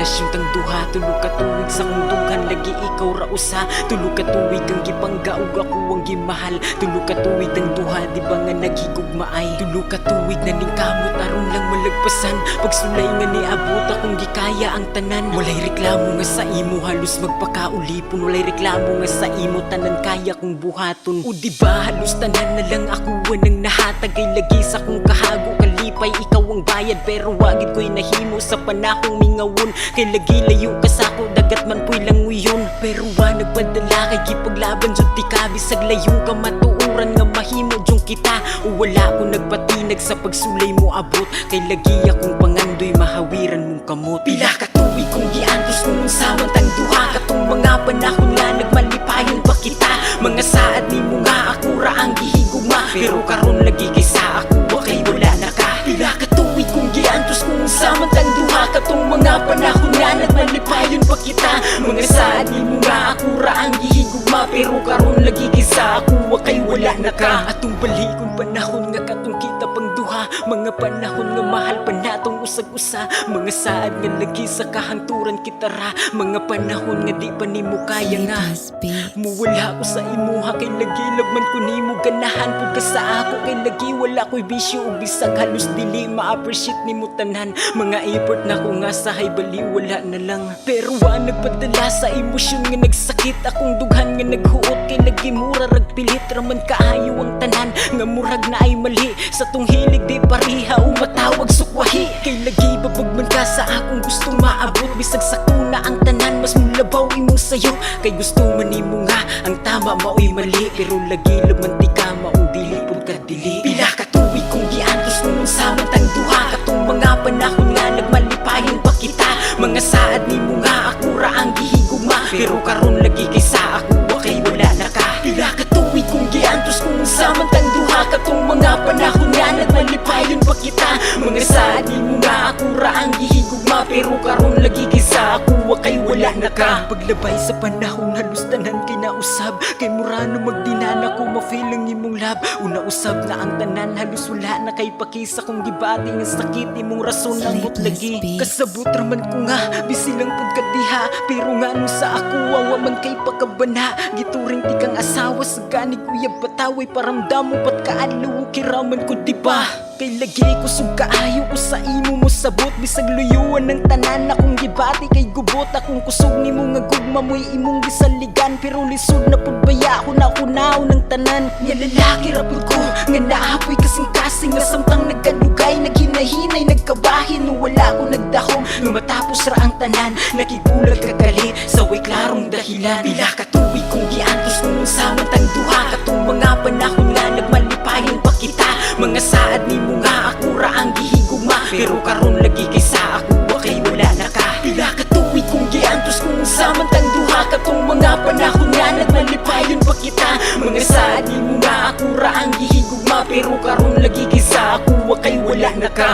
relasyon tang duha, tulog ka tuwig sa kong dughan, lagi ikaw ra usa. Tulog ka tuwig ang gipanggaog, ako ang gimahal. Tulog ka tuwig tang duha, di ba nga naghigugmaay. Tulog ka tuwig na ning kamot, aron lang malagpasan. Pagsulay nga ni abot akong gikaya ang tanan. Walay reklamo nga sa imo, halos magpakaulipon. Walay reklamo nga sa imo, tanan kaya kong buhaton. O diba halos tanan na lang ako nang nahatag. Kay lagi sa kong kahago, kalipay ikaw ang bayad. Pero wagid ko'y nahimo sa panakong mingawon. Kay lagi layo ka sa ako, dagat man po'y languyon. Pero wa nagpadala kay gipaglaban jud ti kabisag layong kamatuoran nga mahimo jung kita. O wala ko nagpatinag sa pagsulay mo abot. Kay lagi akong pangandoy mahawiran mong kamot. Pila ka tuig kong giantos kung unsaman tang duha. Katong mga panahon nga nagmalipayon pa kita. Mga saad ni mo nga ako ra ang gihigugma. Pero karon lagi kay sa ako kay wala na ka. Pila ka tuig kong giantos kung unsaman tang duha. Katong mga panahon nga nagmalipayon pa kita. Mga saad ni mo nga ako ra ang gihigugma. Pero karon lagi kay sa ako kay wala na ka. Atong balikon panahon nga katong kita pang duha. Mga panahon nga mahal pa natong usag-usa. Mga saad nga lagi sa kahangturan kita ra. Mga panahon nga di pa nimo kaya nga muwala ko sa imuha. Kay lagi labman ko nimo ganahan pud ka sa ako. Kay lagi wala ko'y bisyo ug bisag halos dili ma-appreciate nimo tanan. Mga effort na ko nga sahay bali wala na lang. Pero wa nagpadala sa emosyon nga nagsakit. Akong dughan nga naghuot kay lagi mura rag pilit. Raman kaayo ang tanan nga murag na ay mali. Sa tong hilig di pariha o matawag sukwahi. Kay lagi babagman ka sa akong gustong maabot. Bisag sa kuna ang tanan mas mulabaw imong sayo. Kay gusto man nimo nga ang tama mao'y mali. Pero lagi lamanti ka maong dili pud ka dili. Pila ka tuig kong giantos kung unsaman tang duha. Katong mga panahon nga nagmalipayon pa kita. Mga saad nimo nga ako ra ang gihigugma. Pero karon lagi kay sa ako kay wala na ka. Pila ka tuig kong giantos kung unsaman tang duha. Katong mga panahon nga nagmalipayon pa kita. Mga saad nimo nga ako ra ang gihigugma. Pero karon lagi kay sa ako kay wala na ka. Paglabay sa panahon halos tanan kay nausab. Kay murano magdinana ko ma-feel ang imong love. Una usab na ang tanan halos wala na kay pakisa kong gibati nga sakit imong rason ang butlagi. Kasabot raman ko nga bisi lang pud ka diha. Pero nga no sa ako wawa man kay pagkabana. Gituring ti kang asawa sa gani kuya bataway paramdam mo pat kaadlaw kiraman ko diba. Kay lagi kusog kaayo ko sa imo mo sabot. Bisag luyuan ng tanan akong gibati kay gubot. Akong kusog nimo nga gugma mo'y imong gisaligan. Pero lisod na pud baya ako na kunaw ng tanan. Nga lalaki rapod ko nga naapoy kasing-kasing. Nga samtang nagkadugay naghinahinay nagkabahin. Nung wala ko nagdahom nga matapos ra ang tanan. Nakigulag kagalit sa way klarong dahilan. Pila ka tuig kong giantos kung unsaman tang duha. Katong mga panahon nga nagmalipayon pa kita. Mga saad nimo nga ako ra ang gihigugma. Pero karon lagi kay sa ako kay wala na ka. Pila ka tuig kong giantos kung unsaman tang duha. Katong mga panahon nga nagmalipayon pa kita. Mga saad nimo nga ako ra ang gihigugma. Pero karon lagi kay sa ako kay wala na ka.